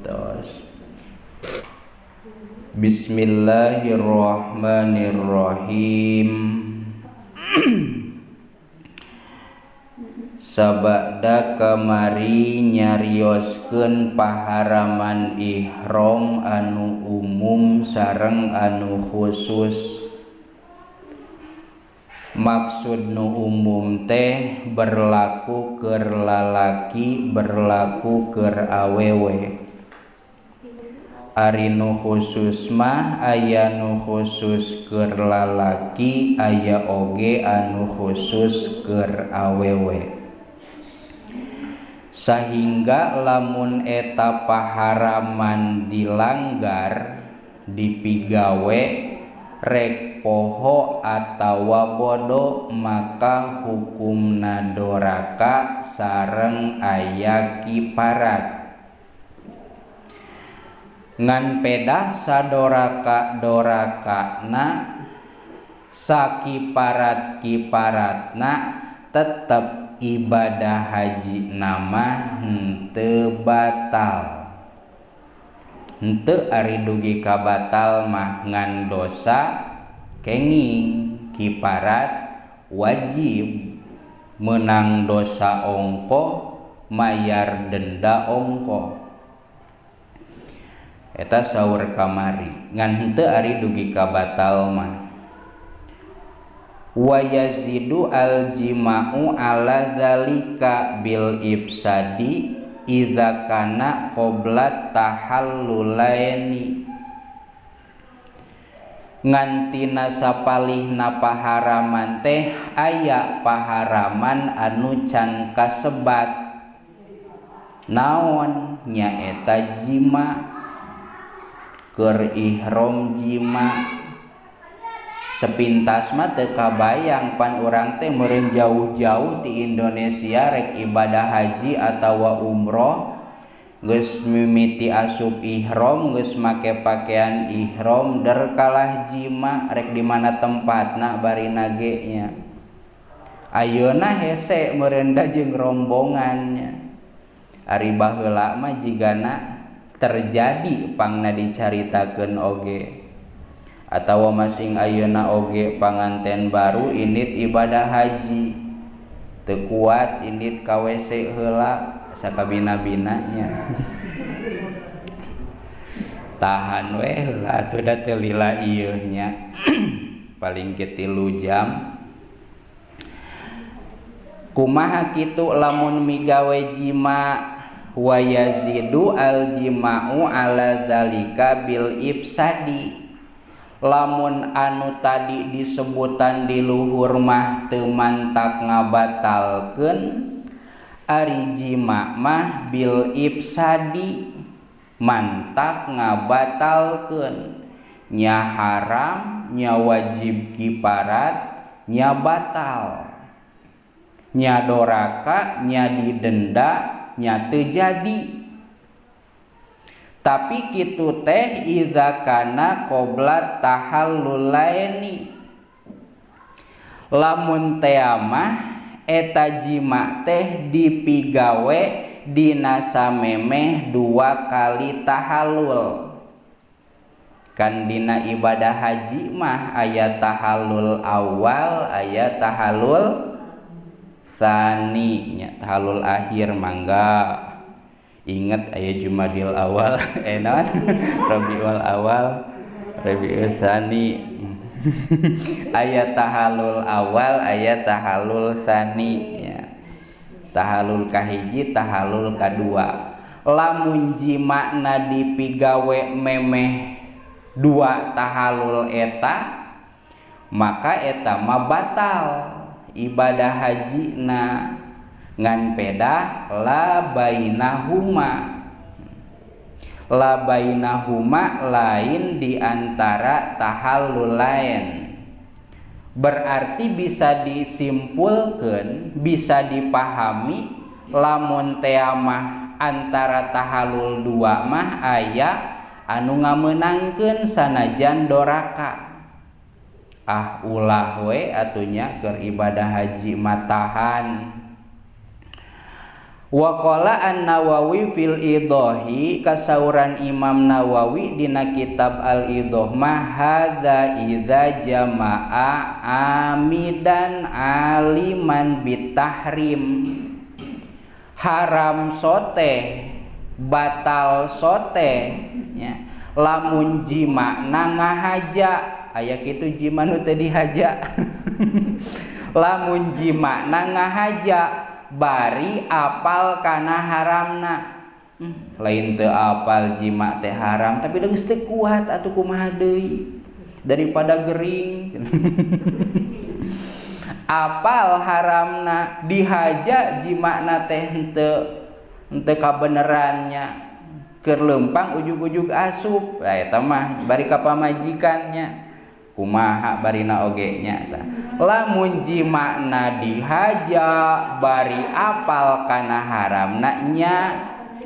Terus Bismillahirrahmanirrahim. Sabada kamari nyarioskeun paharaman ihram anu umum sareng anu khusus. Maksud nu umum teh berlaku keur lalaki, berlaku keur awewe. Ari nu khusus mah aya nu khusus keur lalaki, aya oge anu khusus keur awewe. Sahingga lamun eta paharaman dilanggar, dipigawe rek poho atawa bodo, maka hukumna doraka sareng aya kiparat. Ngan pedah sadoraka-dorakana sakiparat-kiparatna tetep ibadah haji nama henteu batal. Henteu ari dugi ka batal mah ngan dosa kenging, kiparat wajib, menang dosa ongko mayar denda ongko. Eta saur kamari ngan henteu ari dugi ka batal mah. Wa yazidu al-jima'u ala dzalika bil ifsadi idza kana qabla tahallulaini. Ngantina sapalihna paharaman teh aya paharaman anu can kasebat. Naon nyaeta jima, keur ihram jima. Sepintas mah teu kabayang pan urang teh meureun jauh-jauh di Indonesia rek ibadah haji atawa umroh, geus mimiti asup ihram, geus make pakaian ihram, der kalah jima rek di mana tempatna bari nage nya. Ayeuna hese meureun da jeung rombongannya. Ari baheula mah jigana terjadi pangna dicaritakeun oge. Atawa masing ayeuna oge panganten baru indit ibadah haji teu kuat indit ka WC heula sakabina-binanya. Tahan we heula atuh da teu lila ieu nya. Paling ke 3 jam. Kumaha kitu lamun migawe jima? Wa yazidu al jima'u ala dzalika bil ifsadi. Lamun anu tadi disebutan di luhur mah teu mantak ngabatalkeun, ari jima mah bil ifsadi mantak ngabatalkeun. Nya haram, nya wajib kiparat, nya batal. Nya doraka, nya didenda, nya teu jadi. Tapi kitu teh idza kana qabla tahallulaini. Lamun teh mah eta jima teh dipigawe dina samemeh 2 kali tahallul. Kan dina ibadah haji mah aya tahallul awal, aya tahallul tsani, nya tahallul akhir mangga. Ingat aya Jumadil awal, enon Rabiul awal, Rabiul tsani. Aya tahallul awal, aya tahallul tsani ya. Tahallul kahiji, tahallul kadua. Lamun jima'na dipigawe memeh 2 tahallul eta, maka eta mah batal ibadah hajina. Ngan pedah la bainahuma lain diantara tahallul lain. Berarti bisa disimpulkeun, bisa dipahami lamun teh mah antara tahallul 2 mah aya anu ngameunangkeun sanajan doraka, ulah we atunya keur ibadah haji matahan. Wa qala An-Nawawi fil Idahi, kasauran Imam Nawawi dina kitab Al-Idah mah hadza idza jama'a amidan aliman bitahrim. Haram sote batal sote ya. Lamun jima na ngahaja aya kitu jima nu teu dihaja. Lamun jima na ngahaja bari apal kana haramna. Lain teu apal jima teh haram tapi geus teu kuat atuh kumaha deui daripada gering. Apal haramna dihaja jimana teh henteu kabenerannya keur leumpang ujug-ujug asup. Eta mah bari ka pamajikannya kumaha barina oge nya tah. Lamun jimana dihaja bari apal kana haramna nya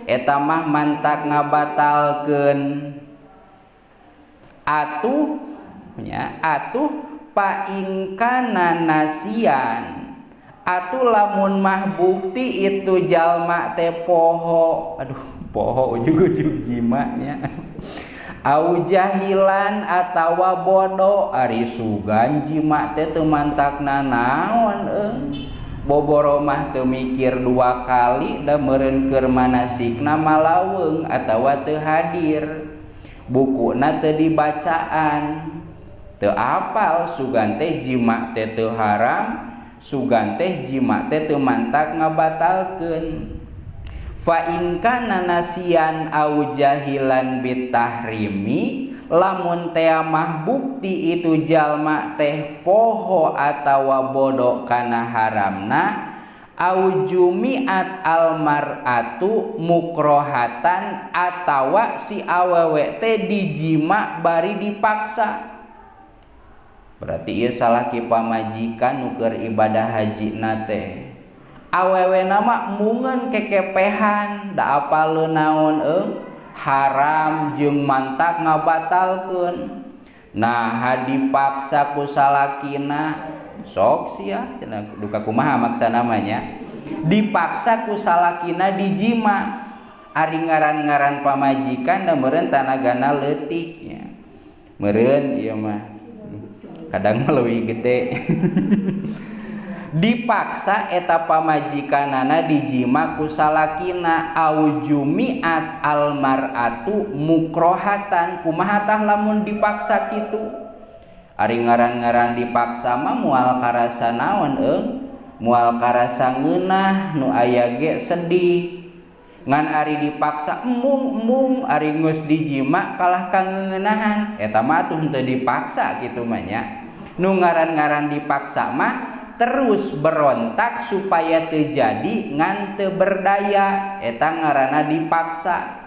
eta mah mantak ngabatalkeun. Atuh paingkana nasian atuh lamun mah bukti itu jalma teh poho, poho ujug-ujug jimanya. Au jahilan atawa bodoh ari sugan jima teh teu mantakna naon boboro mah teu mikir dua kali da meureun keur manasikna malaweung atawa teu hadir bukuna teu dibacaan teu apal sugan teh jima teh teu haram sugan teh jima teh teu mantak ngabatalkeun. Fa in kana nasian au jahilan bitahrimi, lamun teh mah bukti itu jalma teh poho atawa bodoh kana haramna, au jumiat almar'atu mukrohatan atawa si awewe teh dijima bari dipaksa. Berarti ieu salah ki pamajikan nu keur ibadah haji na teh. Awewe nama mungeun kekepehan da apaleun naon haram jeung mantak ngabatalkeun. Nah dipaksa ku salakina sok sia duka kumaha maksa namanya dipaksa ku salakina dijima ari ngaran-ngaran pamajikan da meureun tanagana leutik nya. Meureun ieu mah kadang mah leuwih gede. Dipaksa eta pamajikanana dijima ku salakina au jumiat almar'atu mukrohatan. Kumaha tah lamun dipaksa kitu? Ari ngaran-ngaran dipaksa mah moal karasa naon moal karasa ngeunah nu aya ge sedih. Ngan ari dipaksa embung ari geus dijima kalah kangeunahan eta mah atuh teu dipaksa kitu mah nya. Nu ngaran-ngaran dipaksa mah terus berontak supaya terjadi ngan teu berdaya eta ngaranna dipaksa.